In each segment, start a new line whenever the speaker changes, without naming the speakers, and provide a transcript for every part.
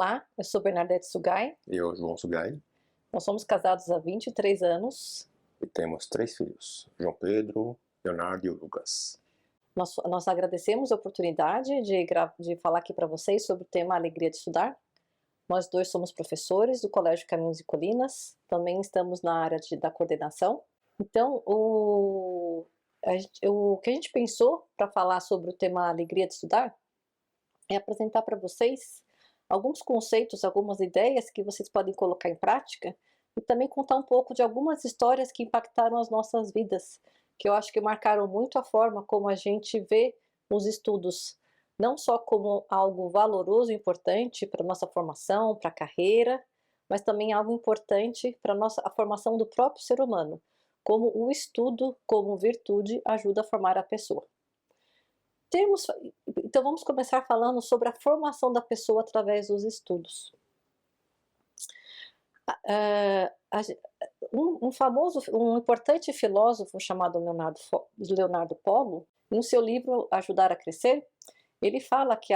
Olá, eu sou Bernadette Sugai,
Eu, João Sugai,
nós somos casados há 23 anos.
e temos 3 filhos, João Pedro, Leonardo e o Lucas.
Nós agradecemos a oportunidade de falar aqui para vocês sobre o tema Alegria de Estudar. Nós dois somos professores do Colégio Caminhos e Colinas, também estamos na área da coordenação. Então, o que a gente pensou para falar sobre o tema Alegria de Estudar é apresentar para vocês alguns conceitos, algumas ideias que vocês podem colocar em prática e também contar um pouco de algumas histórias que impactaram as nossas vidas, que eu acho que marcaram muito a forma como a gente vê os estudos, não só como algo valoroso e importante para a nossa formação, para a carreira, mas também algo importante para a formação do próprio ser humano, como o estudo, como virtude, ajuda a formar a pessoa. Então vamos começar falando sobre a formação da pessoa através dos estudos. Um importante filósofo chamado Leonardo Polo, em seu livro Ajudar a Crescer, ele fala que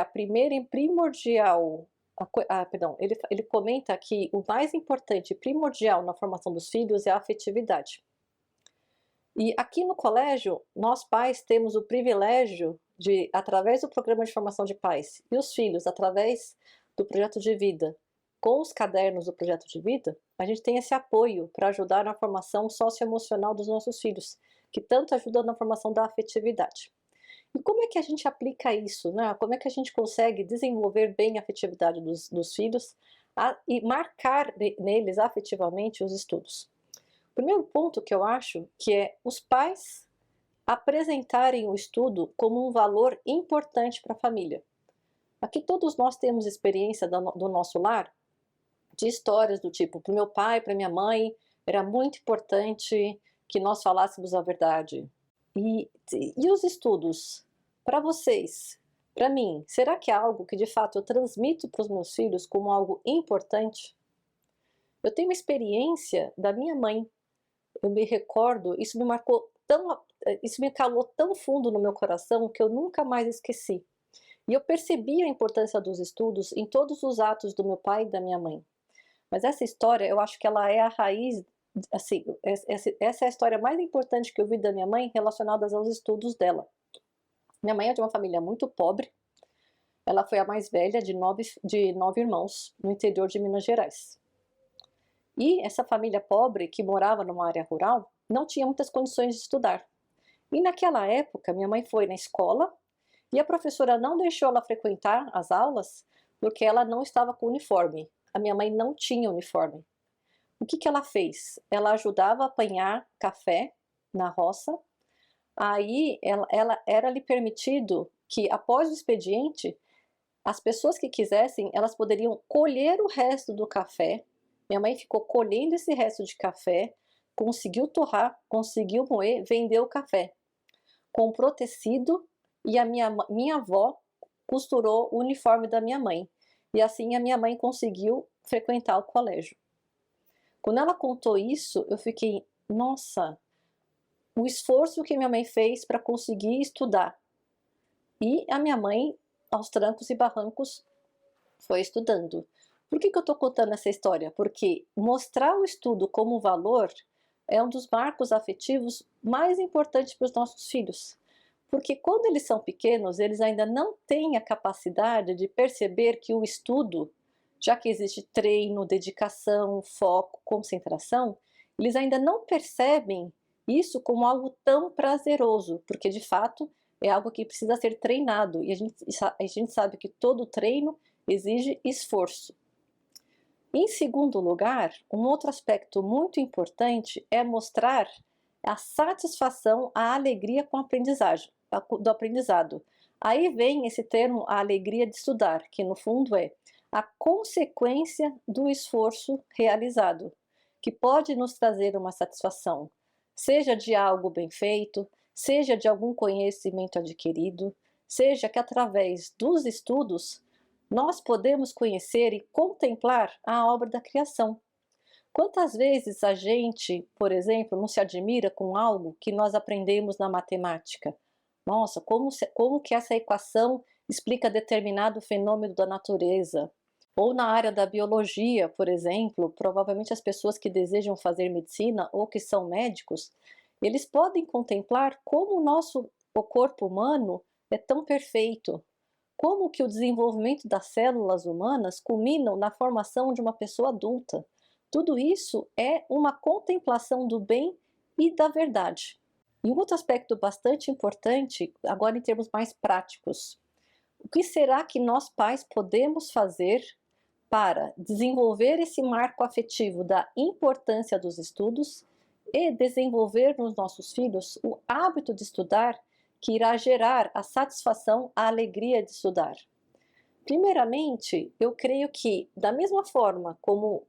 ele comenta que o mais importante e primordial na formação dos filhos é a afetividade. E aqui no colégio, nós pais temos o privilégio de, através do programa de formação de pais, e os filhos, através do projeto de vida, com os cadernos do projeto de vida, a gente tem esse apoio para ajudar na formação socioemocional dos nossos filhos, que tanto ajuda na formação da afetividade. E como é que a gente aplica isso, né? Como é que a gente consegue desenvolver bem a afetividade dos filhos e marcar neles afetivamente os estudos? O primeiro ponto que eu acho que é os pais apresentarem o estudo como um valor importante para a família. Aqui todos nós temos experiência do nosso lar, de histórias do tipo, para o meu pai, para minha mãe, era muito importante que nós falássemos a verdade. E os estudos? Para vocês, para mim, será que é algo que de fato eu transmito para os meus filhos como algo importante? Eu tenho uma experiência da minha mãe. Eu me recordo, isso me calou tão fundo no meu coração que eu nunca mais esqueci. E eu percebi a importância dos estudos em todos os atos do meu pai e da minha mãe. Mas essa história, eu acho que ela é a raiz, assim, essa é a história mais importante que eu vi da minha mãe relacionada aos estudos dela. Minha mãe é de uma família muito pobre, ela foi a mais velha de nove irmãos no interior de Minas Gerais. E essa família pobre, que morava numa área rural, não tinha muitas condições de estudar. E naquela época, minha mãe foi na escola e a professora não deixou ela frequentar as aulas porque ela não estava com uniforme. A minha mãe não tinha uniforme. O que ela fez? Ela ajudava a apanhar café na roça. Aí era-lhe permitido que, após o expediente, as pessoas que quisessem, elas poderiam colher o resto do café. Minha mãe ficou colhendo esse resto de café, conseguiu torrar, conseguiu moer, vendeu o café. Comprou tecido e a minha avó costurou o uniforme da minha mãe. E assim a minha mãe conseguiu frequentar o colégio. Quando ela contou isso, eu fiquei, nossa, o esforço que minha mãe fez para conseguir estudar. E a minha mãe, aos trancos e barrancos, foi estudando. Por que eu estou contando essa história? Porque mostrar o estudo como valor é um dos marcos afetivos mais importantes para os nossos filhos. Porque quando eles são pequenos, eles ainda não têm a capacidade de perceber que o estudo, já que existe treino, dedicação, foco, concentração, eles ainda não percebem isso como algo tão prazeroso, porque de fato é algo que precisa ser treinado e a gente sabe que todo treino exige esforço. Em segundo lugar, um outro aspecto muito importante é mostrar a satisfação, a alegria com do aprendizado. Aí vem esse termo, a alegria de estudar, que no fundo é a consequência do esforço realizado, que pode nos trazer uma satisfação, seja de algo bem feito, seja de algum conhecimento adquirido, seja que através dos estudos nós podemos conhecer e contemplar a obra da criação. Quantas vezes a gente, por exemplo, não se admira com algo que nós aprendemos na matemática? Nossa, como que essa equação explica determinado fenômeno da natureza? Ou na área da biologia, por exemplo, provavelmente as pessoas que desejam fazer medicina ou que são médicos, eles podem contemplar como o corpo humano é tão perfeito, como que o desenvolvimento das células humanas culminam na formação de uma pessoa adulta. Tudo isso é uma contemplação do bem e da verdade. E um outro aspecto bastante importante, agora em termos mais práticos, o que será que nós pais podemos fazer para desenvolver esse marco afetivo da importância dos estudos e desenvolver nos nossos filhos o hábito de estudar que irá gerar a satisfação, a alegria de estudar? Primeiramente, eu creio que, da mesma forma como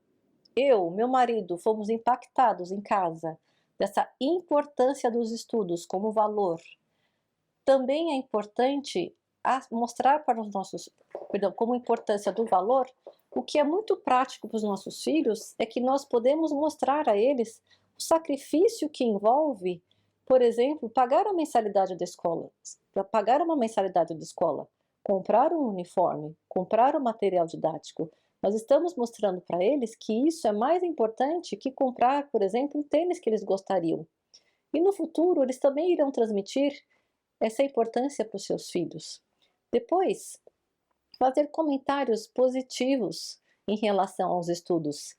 eu, meu marido, fomos impactados em casa dessa importância dos estudos como valor, também é importante mostrar para os nossos, perdão, como importância do valor, o que é muito prático para os nossos filhos é que nós podemos mostrar a eles o sacrifício que envolve, por exemplo, pagar a mensalidade da escola, pagar uma mensalidade da escola, comprar um uniforme, comprar o material didático. Nós estamos mostrando para eles que isso é mais importante que comprar, por exemplo, um tênis que eles gostariam. E no futuro eles também irão transmitir essa importância para os seus filhos. Depois, fazer comentários positivos em relação aos estudos.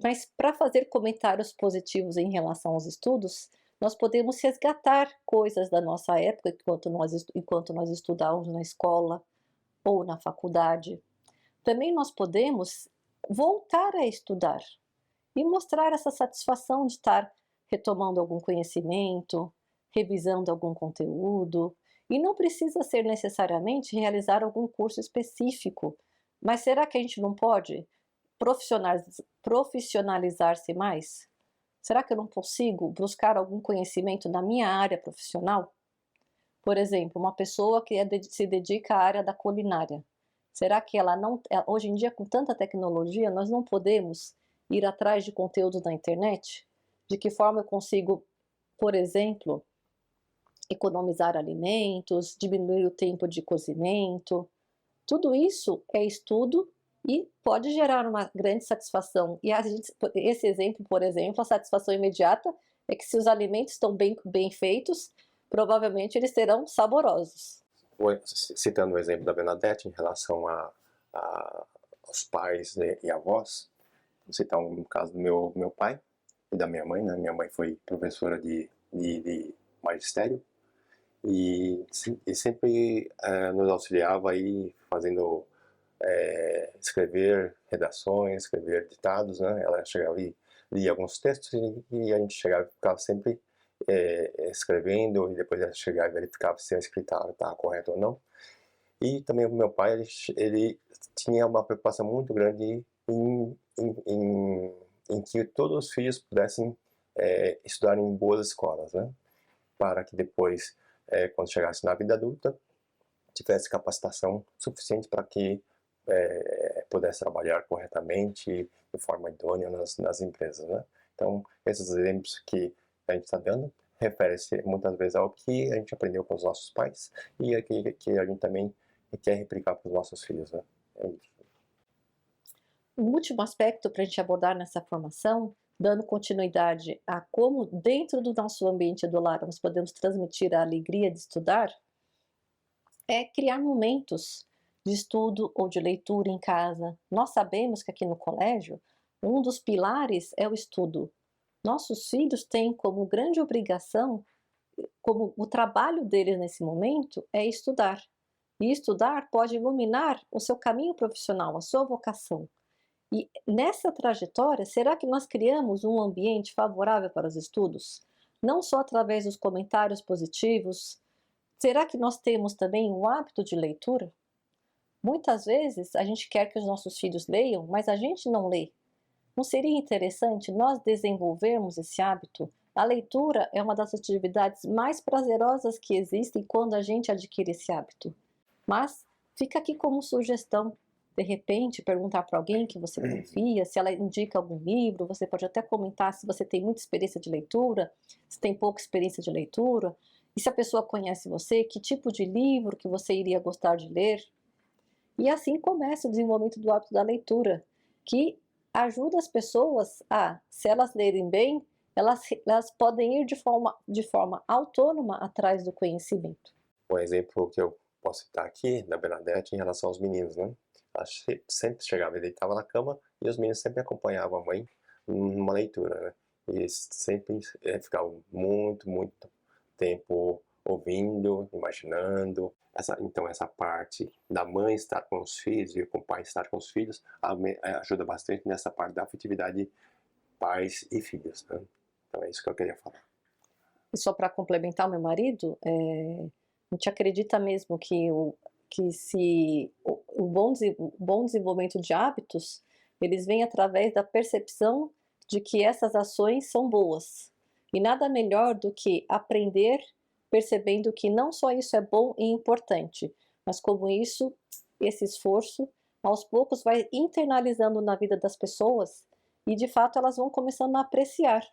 Mas para fazer comentários positivos em relação aos estudos, nós podemos resgatar coisas da nossa época enquanto nós estudávamos na escola ou na faculdade. Também nós podemos voltar a estudar e mostrar essa satisfação de estar retomando algum conhecimento, revisando algum conteúdo, e não precisa ser necessariamente realizar algum curso específico, mas será que a gente não pode profissionalizar-se mais? Será que eu não consigo buscar algum conhecimento na minha área profissional? Por exemplo, uma pessoa que se dedica à área da culinária. Será que ela não, hoje em dia com tanta tecnologia, nós não podemos ir atrás de conteúdos na internet? De que forma eu consigo, por exemplo, economizar alimentos, diminuir o tempo de cozimento? Tudo isso é estudo e pode gerar uma grande satisfação. E esse exemplo, por exemplo, a satisfação imediata é que se os alimentos estão bem feitos, provavelmente eles serão saborosos.
Citando o exemplo da Bernadette em relação aos pais e avós, vou citar um caso do meu pai e da minha mãe, né? Minha mãe foi professora de magistério e sempre nos auxiliava aí fazendo escrever redações, escrever ditados, né? Ela chegava e lia alguns textos e a gente chegava e ficava sempre escrevendo, e depois ela chegava e verificava se a escrita estava correta ou não. E também o meu pai, ele tinha uma preocupação muito grande em que todos os filhos pudessem estudar em boas escolas, né? Para que depois, quando chegasse na vida adulta, tivesse capacitação suficiente para que pudesse trabalhar corretamente, de forma idônea nas empresas, né? Então, esses exemplos que a gente está dando refere-se muitas vezes ao que a gente aprendeu com os nossos pais e que a gente também quer replicar para os nossos filhos, né? É isso.
Um último aspecto para a gente abordar nessa formação, dando continuidade a como dentro do nosso ambiente do lar nós podemos transmitir a alegria de estudar, é criar momentos de estudo ou de leitura em casa. Nós sabemos que aqui no colégio, um dos pilares é o estudo. Nossos filhos têm como grande obrigação, como o trabalho deles nesse momento é estudar. E estudar pode iluminar o seu caminho profissional, a sua vocação. E nessa trajetória, será que nós criamos um ambiente favorável para os estudos? Não só através dos comentários positivos. Será que nós temos também o hábito de leitura? Muitas vezes a gente quer que os nossos filhos leiam, mas a gente não lê. Não seria interessante nós desenvolvermos esse hábito? A leitura é uma das atividades mais prazerosas que existem quando a gente adquire esse hábito. Mas fica aqui como sugestão. De repente, perguntar para alguém que você confia, se ela indica algum livro, você pode até comentar se você tem muita experiência de leitura, se tem pouca experiência de leitura, e se a pessoa conhece você, que tipo de livro que você iria gostar de ler. E assim começa o desenvolvimento do hábito da leitura, que ajuda as pessoas a, se elas lerem bem, elas podem ir de forma autônoma atrás do conhecimento.
Um exemplo que eu posso citar aqui, da Bernadette, em relação aos meninos, né? Ela sempre chegava e deitava na cama, e os meninos sempre acompanhavam a mãe numa leitura, né? E sempre ficavam muito tempo ouvindo, imaginando. Então essa parte da mãe estar com os filhos e o pai estar com os filhos ajuda bastante nessa parte da afetividade pais e filhos, né? Então é isso que eu queria falar.
E só para complementar, meu marido, a gente acredita mesmo que se o bom desenvolvimento de hábitos, eles vêm através da percepção de que essas ações são boas. E nada melhor do que aprender percebendo que não só isso é bom e importante, mas como esse esforço, aos poucos vai internalizando na vida das pessoas e de fato elas vão começando a apreciar.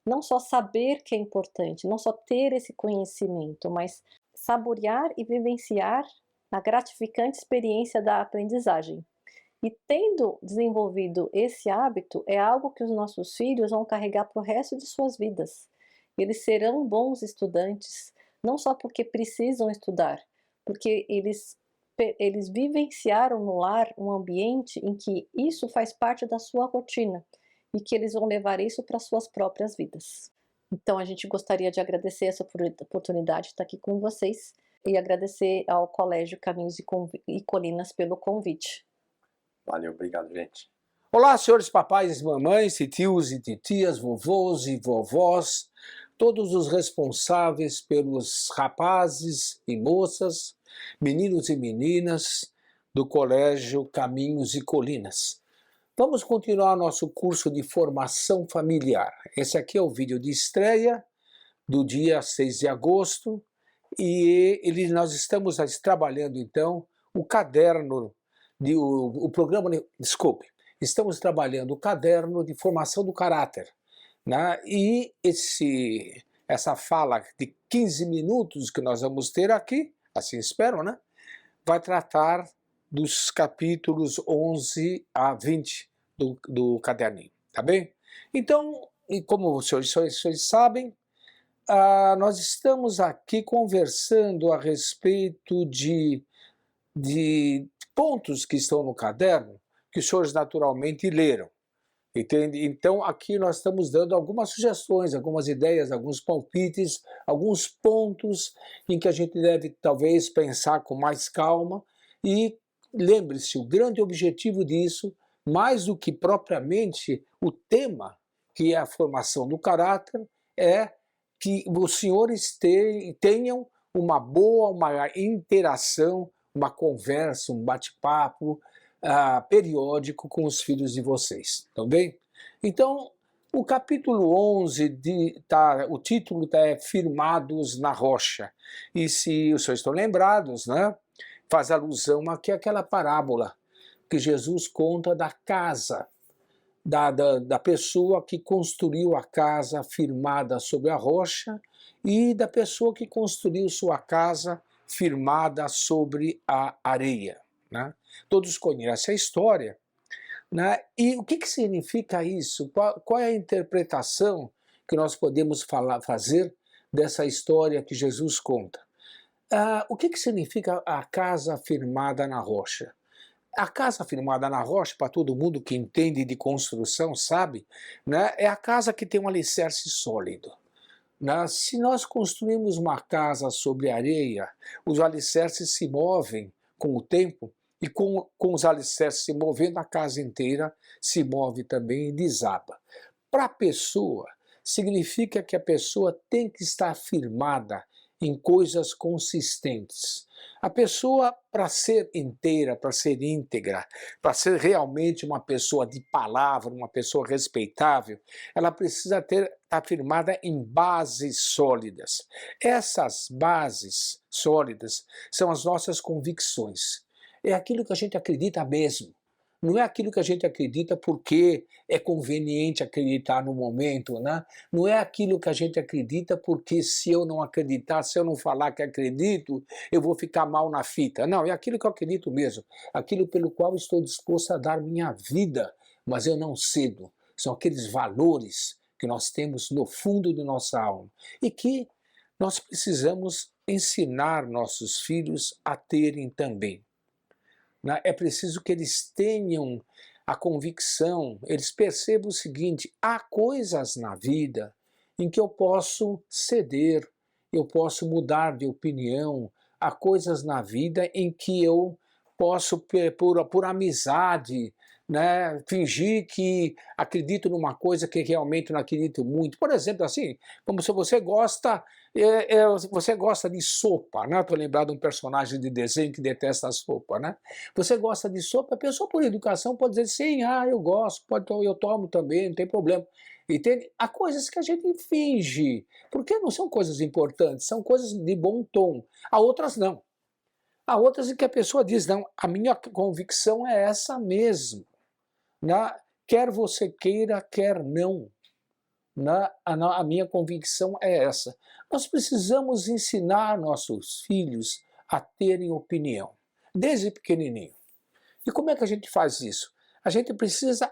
Não só saber que é importante, não só ter esse conhecimento, mas saborear e vivenciar a gratificante experiência da aprendizagem. E tendo desenvolvido esse hábito, é algo que os nossos filhos vão carregar para o resto de suas vidas. Eles serão bons estudantes, não só porque precisam estudar, porque eles vivenciaram no lar um ambiente em que isso faz parte da sua rotina e que eles vão levar isso para suas próprias vidas. Então a gente gostaria de agradecer essa oportunidade de estar aqui com vocês e agradecer ao Colégio Caminhos e Colinas pelo convite.
Valeu, obrigado, gente.
Olá, senhores papais e mamães, tios e titias, vovôs e vovós, todos os responsáveis pelos rapazes e moças, meninos e meninas do Colégio Caminhos e Colinas. Vamos continuar nosso curso de formação familiar. Esse aqui é o vídeo de estreia do dia 6 de agosto e nós estamos trabalhando então o caderno, estamos trabalhando o caderno de formação do caráter, né? E essa fala de 15 minutos que nós vamos ter aqui, assim espero, né? Vai tratar dos capítulos 11 a 20 do caderninho, tá bem? Então, e como os senhores sabem, nós estamos aqui conversando a respeito de pontos que estão no caderno que os senhores naturalmente leram, entende? Então aqui nós estamos dando algumas sugestões, algumas ideias, alguns palpites, alguns pontos em que a gente deve talvez pensar com mais calma e lembre-se, o grande objetivo disso, mais do que propriamente o tema, que é a formação do caráter, é que os senhores tenham uma interação, uma conversa, um bate-papo periódico com os filhos de vocês, tá bem? Então, o capítulo 11, o título é Firmados na Rocha. E se os senhores estão lembrados, né, faz alusão aqui àquela parábola que Jesus conta da casa, da pessoa que construiu a casa firmada sobre a rocha e da pessoa que construiu sua casa firmada sobre a areia, né? Todos conhecem a história, né? E o que significa isso? Qual é a interpretação que nós podemos fazer dessa história que Jesus conta? O que significa a casa firmada na rocha? A casa firmada na rocha, para todo mundo que entende de construção sabe, né, é a casa que tem um alicerce sólido. Né? Se nós construímos uma casa sobre areia, os alicerces se movem com o tempo e com os alicerces se movendo, a casa inteira se move também e desaba. Para a pessoa, significa que a pessoa tem que estar firmada em coisas consistentes. A pessoa, para ser inteira, para ser íntegra, para ser realmente uma pessoa de palavra, uma pessoa respeitável, ela precisa estar firmada em bases sólidas. Essas bases sólidas são as nossas convicções. É aquilo que a gente acredita mesmo. Não é aquilo que a gente acredita porque é conveniente acreditar no momento, né? Não é aquilo que a gente acredita porque se eu não acreditar, se eu não falar que acredito, eu vou ficar mal na fita. Não, é aquilo que eu acredito mesmo, aquilo pelo qual estou disposto a dar minha vida, mas eu não cedo. São aqueles valores que nós temos no fundo de nossa alma e que nós precisamos ensinar nossos filhos a terem também. É preciso que eles tenham a convicção, eles percebam o seguinte: há coisas na vida em que eu posso ceder, eu posso mudar de opinião, há coisas na vida em que eu posso, por amizade, né, fingir que acredito numa coisa que realmente não acredito muito. Por exemplo, assim, como se você gosta de sopa, né? Estou lembrado de um personagem de desenho que detesta a sopa, né? Você gosta de sopa, a pessoa por educação pode dizer sim, eu gosto, eu tomo também, não tem problema. Entende? Há coisas que a gente finge, porque não são coisas importantes, são coisas de bom tom. Há outras não. Há outras em que a pessoa diz, não, a minha convicção é essa mesmo. Né? Quer você queira, quer não. A minha convicção é essa. Nós precisamos ensinar nossos filhos a terem opinião, desde pequenininho. E como é que a gente faz isso? A gente precisa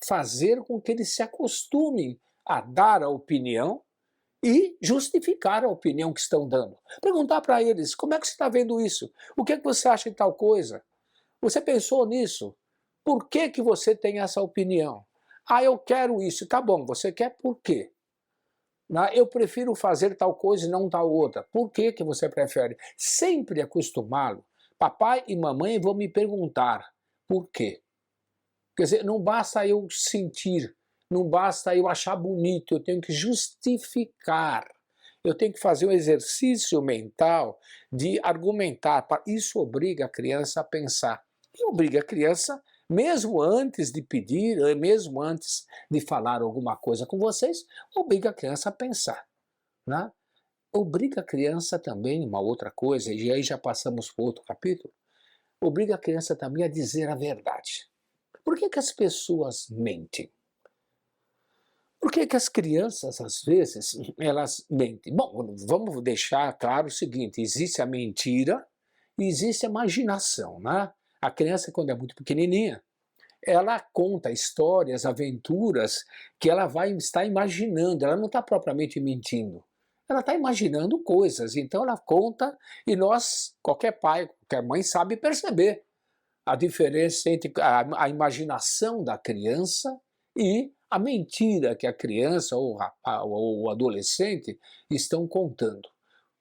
fazer com que eles se acostumem a dar a opinião e justificar a opinião que estão dando. Perguntar para eles, como é que você está vendo isso? O que é que você acha de tal coisa? Você pensou nisso? Por que que você tem essa opinião? Eu quero isso. Tá bom, você quer por quê? Eu prefiro fazer tal coisa e não tal outra. Por que que você prefere? Sempre acostumá-lo. Papai e mamãe vão me perguntar por quê. Quer dizer, não basta eu sentir, não basta eu achar bonito, eu tenho que justificar. Eu tenho que fazer um exercício mental de argumentar. Isso obriga a criança a pensar. E obriga a criança, mesmo antes de pedir, mesmo antes de falar alguma coisa com vocês, obriga a criança a pensar. Né? Obriga a criança também, uma outra coisa, e aí já passamos para outro capítulo, obriga a criança também a dizer a verdade. Por que que as pessoas mentem? Por que que as crianças, às vezes, elas mentem? Bom, vamos deixar claro o seguinte, existe a mentira e existe a imaginação, né? A criança, quando é muito pequenininha, ela conta histórias, aventuras que ela vai estar imaginando, ela não está propriamente mentindo. Ela está imaginando coisas, então ela conta e nós, qualquer pai, qualquer mãe sabe perceber a diferença entre a imaginação da criança e a mentira que a criança ou o adolescente estão contando.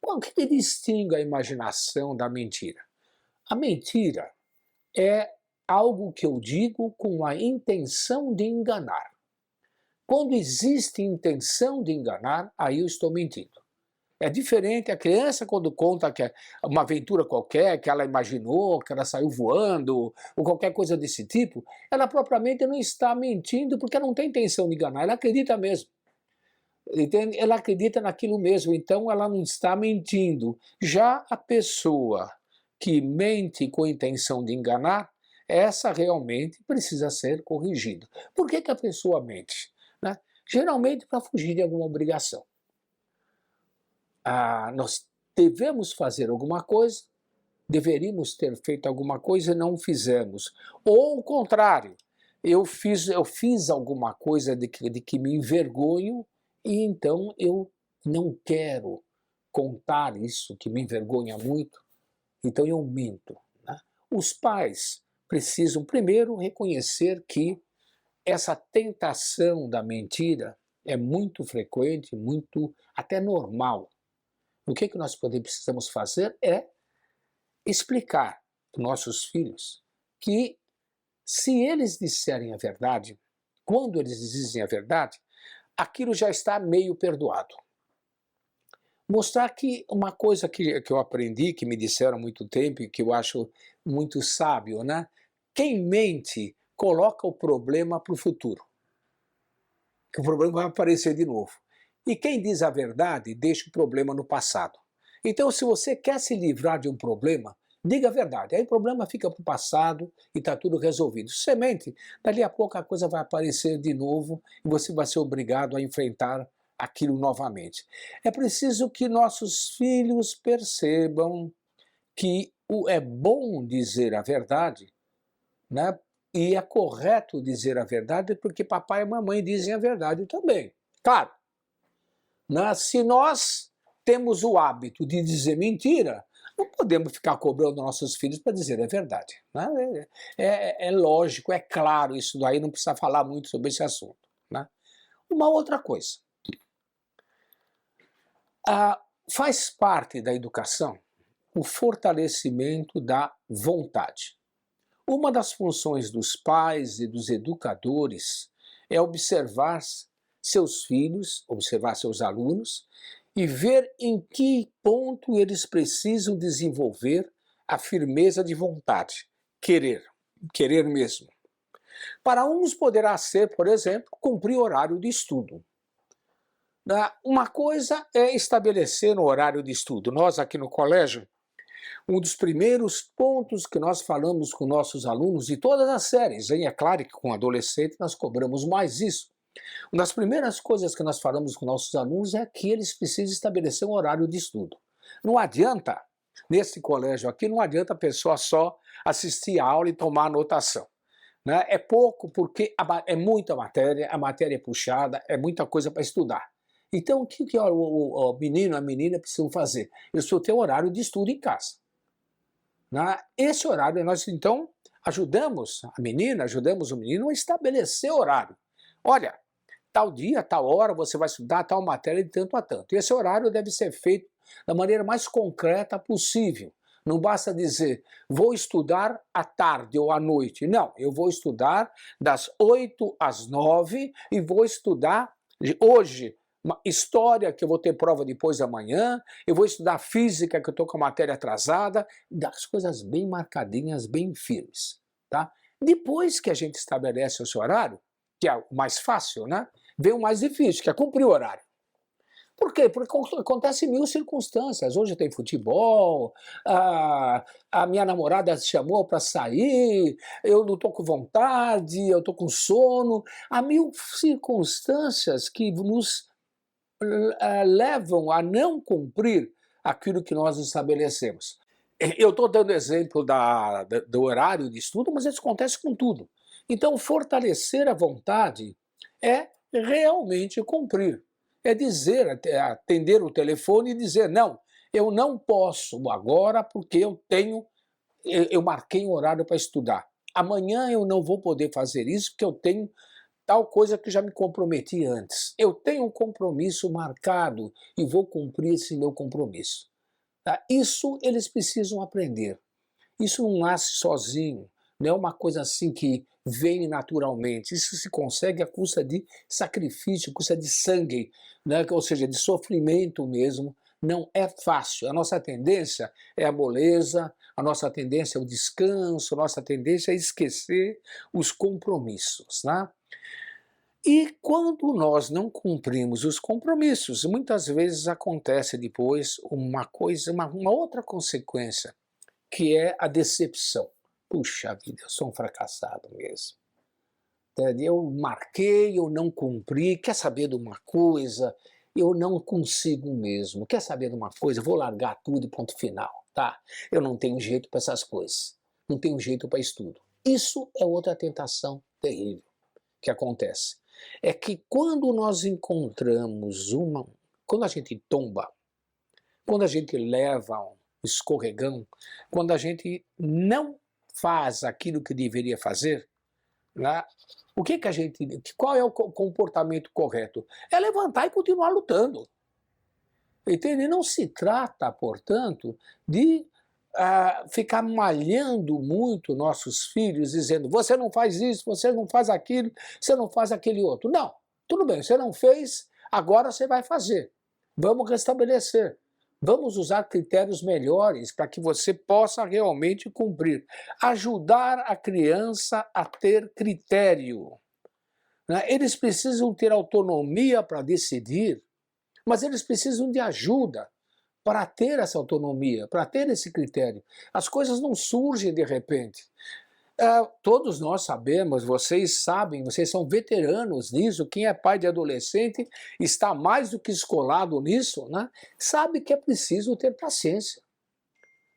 O que distingue a imaginação da mentira? A mentira é algo que eu digo com a intenção de enganar. Quando existe intenção de enganar, aí eu estou mentindo. É diferente a criança quando conta que é uma aventura qualquer, que ela imaginou, que ela saiu voando, ou qualquer coisa desse tipo, ela propriamente não está mentindo porque ela não tem intenção de enganar, ela acredita mesmo. Entende? Ela acredita naquilo mesmo, então ela não está mentindo. Já a pessoa que mente com a intenção de enganar, essa realmente precisa ser corrigida. Por que que a pessoa mente? Né? Geralmente para fugir de alguma obrigação. Nós devemos fazer alguma coisa, deveríamos ter feito alguma coisa e não fizemos. Ou o contrário, eu fiz alguma coisa de que me envergonho e então eu não quero contar isso que me envergonha muito, então eu minto. Né? Os pais precisam primeiro reconhecer que essa tentação da mentira é muito frequente, muito até normal. O que nós precisamos fazer é explicar para nossos filhos que se eles disserem a verdade, quando eles dizem a verdade, aquilo já está meio perdoado. Mostrar que uma coisa que eu aprendi, que me disseram há muito tempo e que eu acho muito sábio, né? Quem mente coloca o problema para o futuro. Que o problema vai aparecer de novo. E quem diz a verdade deixa o problema no passado. Então, se você quer se livrar de um problema, Diga a verdade. Aí o problema fica para o passado e está tudo resolvido. Semente, dali a pouco a coisa vai aparecer de novo e você vai ser obrigado a enfrentar aquilo novamente. É preciso que nossos filhos percebam que é bom dizer a verdade, né? E é correto dizer a verdade porque papai e mamãe dizem a verdade também. Claro, né? Se nós temos o hábito de dizer mentira, não podemos ficar cobrando nossos filhos para dizer a verdade. Né? É lógico, é claro isso daí, não precisa falar muito sobre esse assunto. Né? Uma outra coisa. Faz parte da educação o fortalecimento da vontade. Uma das funções dos pais e dos educadores é observar seus filhos, observar seus alunos e ver em que ponto eles precisam desenvolver a firmeza de vontade, querer mesmo. Para uns poderá ser, por exemplo, cumprir horário de estudo. Uma coisa é estabelecer um horário de estudo. Nós aqui no colégio, um dos primeiros pontos que nós falamos com nossos alunos de todas as séries, hein? É claro que com adolescente nós cobramos mais isso. Uma das primeiras coisas que nós falamos com nossos alunos é que eles precisam estabelecer um horário de estudo. Não adianta, nesse colégio aqui, não adianta a pessoa só assistir a aula e tomar anotação. Né? É pouco porque é muita matéria, a matéria é puxada, é muita coisa para estudar. Então o que o menino, a menina precisam fazer? Eles precisam ter um horário de estudo em casa. Esse horário nós então ajudamos a menina, ajudamos o menino a estabelecer horário. Olha, tal dia, tal hora você vai estudar tal matéria de tanto a tanto. E esse horário deve ser feito da maneira mais concreta possível. Não basta dizer, vou estudar à tarde ou à noite. Não, eu vou estudar das 8 às 9 e vou estudar hoje uma história, que eu vou ter prova depois da manhã, eu vou estudar física, que eu estou com a matéria atrasada, das coisas bem marcadinhas, bem firmes. Tá? Depois que a gente estabelece esse horário, que é o mais fácil, né? Vem o mais difícil, que é cumprir o horário. Por quê? Porque acontecem mil circunstâncias. Hoje tem futebol, a minha namorada chamou para sair, eu não estou com vontade, eu estou com sono. Há mil circunstâncias que nos levam a não cumprir aquilo que nós estabelecemos. Eu estou dando exemplo do horário de estudo, mas isso acontece com tudo. Então, fortalecer a vontade é realmente cumprir. É dizer, atender o telefone e dizer, não, eu não posso agora porque eu marquei um horário para estudar. Amanhã eu não vou poder fazer isso porque eu tenho tal coisa que já me comprometi antes. Eu tenho um compromisso marcado e vou cumprir esse meu compromisso. Tá? Isso eles precisam aprender. Isso não nasce sozinho, não é uma coisa assim que vem naturalmente. Isso se consegue à custa de sacrifício, à custa de sangue, né? Ou seja, de sofrimento mesmo. Não é fácil. A nossa tendência é a moleza, a nossa tendência é o descanso, a nossa tendência é esquecer os compromissos. Né? E quando nós não cumprimos os compromissos, muitas vezes acontece depois uma outra consequência, que é a decepção. Puxa vida, eu sou um fracassado mesmo. Eu marquei, eu não cumpri, quer saber de uma coisa? Eu não consigo mesmo. Quer saber de uma coisa? Vou largar tudo e ponto final, tá? Eu não tenho jeito para essas coisas. Não tenho jeito para estudo. Isso é outra tentação terrível que acontece. É que quando nós encontramos quando a gente tomba, quando a gente leva um escorregão, quando a gente não faz aquilo que deveria fazer, né? Qual é o comportamento correto? É levantar e continuar lutando. Entende? Não se trata, portanto, de ficar malhando muito nossos filhos, dizendo, você não faz isso, você não faz aquilo, você não faz aquele outro. Não, tudo bem, você não fez, agora você vai fazer. Vamos restabelecer. Vamos usar critérios melhores para que você possa realmente cumprir. Ajudar a criança a ter critério. Né? Eles precisam ter autonomia para decidir, mas eles precisam de ajuda para ter essa autonomia, para ter esse critério. As coisas não surgem de repente. Todos nós sabemos, vocês sabem, vocês são veteranos nisso, quem é pai de adolescente está mais do que escolado nisso, né? Sabe que é preciso ter paciência.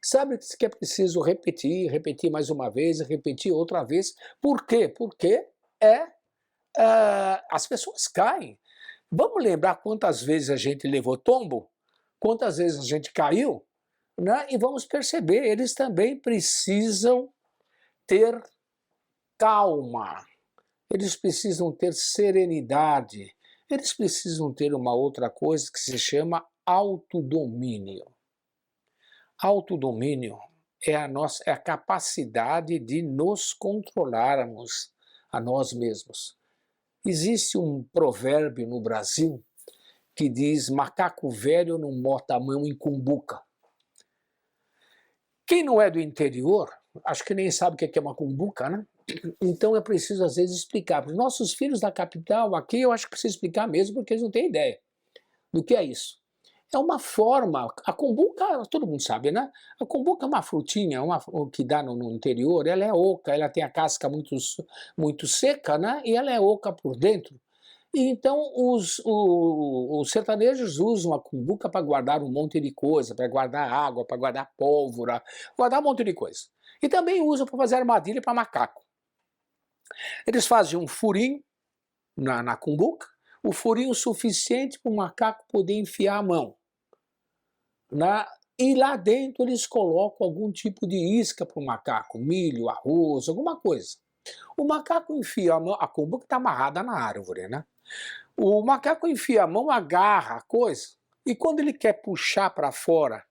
Sabe que é preciso repetir, repetir mais uma vez, repetir outra vez. Por quê? Porque as pessoas caem. Vamos lembrar quantas vezes a gente levou tombo? Quantas vezes a gente caiu? Né? E vamos perceber, eles também precisam ter calma, eles precisam ter serenidade, eles precisam ter uma outra coisa que se chama autodomínio. Autodomínio é a capacidade de nos controlarmos a nós mesmos. Existe um provérbio no Brasil que diz: macaco velho não bota a mão em cumbuca. Quem não é do interior, acho que nem sabe o que é uma cumbuca, né? Então é preciso às vezes explicar. Para os nossos filhos da capital, aqui eu acho que precisa explicar mesmo, porque eles não têm ideia do que é isso. É uma forma, a cumbuca, todo mundo sabe, né? A cumbuca é uma frutinha que dá no interior, ela é oca, ela tem a casca muito seca, né? E ela é oca por dentro. E então os sertanejos usam a cumbuca para guardar um monte de coisa, para guardar água, para guardar pólvora, guardar um monte de coisa. E também usam para fazer armadilha para macaco. Eles fazem um furinho na cumbuca, o furinho suficiente para o macaco poder enfiar a mão. E lá dentro eles colocam algum tipo de isca para o macaco, milho, arroz, alguma coisa. O macaco enfia a mão, a cumbuca está amarrada na árvore, né? O macaco enfia a mão, agarra a coisa, e quando ele quer puxar para fora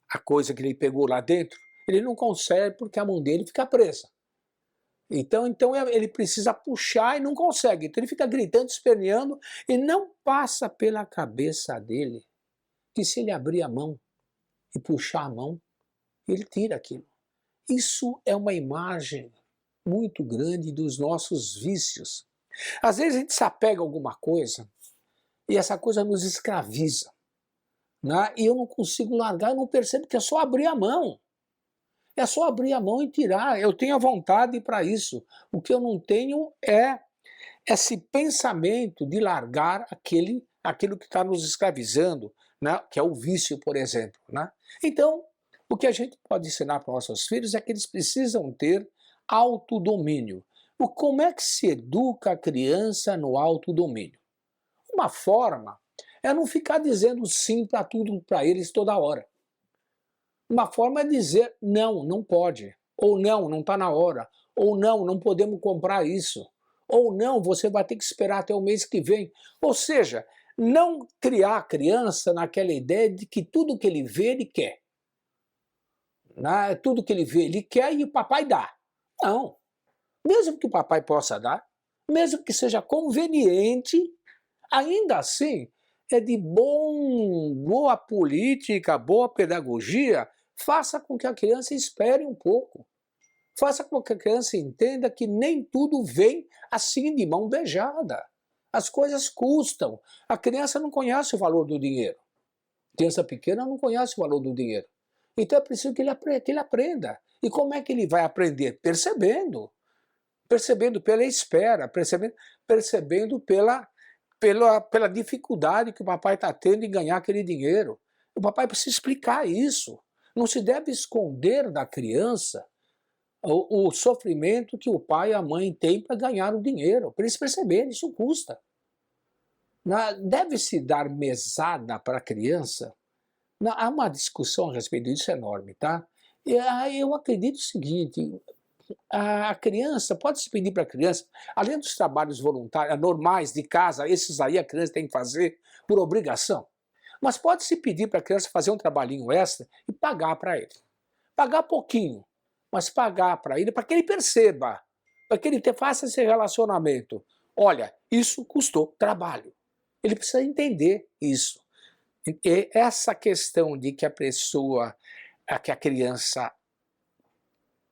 a coisa que ele pegou lá dentro, ele não consegue porque a mão dele fica presa. Então ele precisa puxar e não consegue. Então ele fica gritando, esperneando, e não passa pela cabeça dele que se ele abrir a mão e puxar a mão, ele tira aquilo. Isso é uma imagem muito grande dos nossos vícios. Às vezes a gente se apega a alguma coisa e essa coisa nos escraviza, né? E eu não consigo largar, eu não percebo que é só abrir a mão. É só abrir a mão e tirar. Eu tenho a vontade para isso. O que eu não tenho é esse pensamento de largar aquilo que está nos escravizando, né? Que é o vício, por exemplo, né? Então, o que a gente pode ensinar para nossos filhos é que eles precisam ter autodomínio. Como é que se educa a criança no autodomínio? Uma forma é não ficar dizendo sim para tudo para eles toda hora. Uma forma é dizer não, não pode, ou não está na hora, ou não podemos comprar isso, ou não, você vai ter que esperar até o mês que vem. Ou seja, não criar a criança naquela ideia de que tudo que ele vê, ele quer. Tudo que ele vê, ele quer e o papai dá. Não. Mesmo que o papai possa dar, mesmo que seja conveniente, ainda assim é de boa política, boa pedagogia, faça com que a criança espere um pouco. Faça com que a criança entenda que nem tudo vem assim de mão beijada. As coisas custam. A criança não conhece o valor do dinheiro. A criança pequena não conhece o valor do dinheiro. Então é preciso que ele aprenda. E como é que ele vai aprender? Percebendo. Percebendo pela espera, percebendo pela dificuldade que o papai está tendo em ganhar aquele dinheiro. O papai precisa explicar isso. Não se deve esconder da criança o sofrimento que o pai e a mãe têm para ganhar o dinheiro, para eles perceberem, isso custa. Deve-se dar mesada para a criança? Há uma discussão a respeito disso enorme, tá? Eu acredito o seguinte, a criança, pode-se pedir para a criança, além dos trabalhos voluntários, normais de casa, esses aí a criança tem que fazer por obrigação, mas pode-se pedir para a criança fazer um trabalhinho extra e pagar para ele. Pagar pouquinho, mas pagar para ele, para que ele perceba, para que ele faça esse relacionamento. Olha, isso custou trabalho. Ele precisa entender isso. E essa questão de que que a criança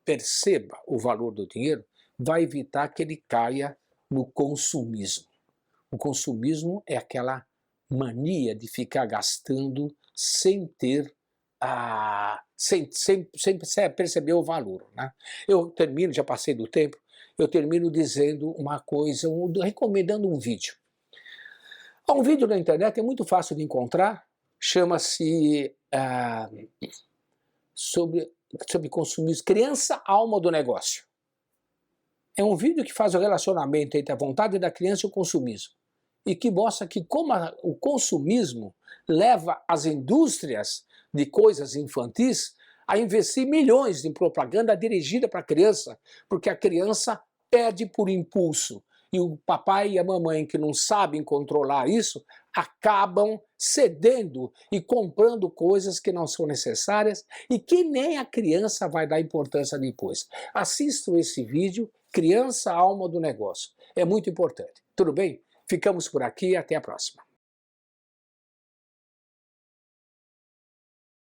perceba o valor do dinheiro, vai evitar que ele caia no consumismo. O consumismo é aquela mania de ficar gastando sem ter sem perceber o valor, né? Eu termino, já passei do tempo, eu termino dizendo uma coisa, recomendando um vídeo. Há um vídeo na internet, é muito fácil de encontrar, chama-se sobre consumismo, criança, alma do negócio. É um vídeo que faz o relacionamento entre a vontade da criança e o consumismo. E que mostra que como o consumismo leva as indústrias de coisas infantis a investir milhões em propaganda dirigida para a criança, porque a criança pede por impulso. E o papai e a mamãe que não sabem controlar isso, acabam cedendo e comprando coisas que não são necessárias e que nem a criança vai dar importância depois. Assistam esse vídeo, Criança, Alma do Negócio. É muito importante. Tudo bem? Ficamos por aqui e até a próxima.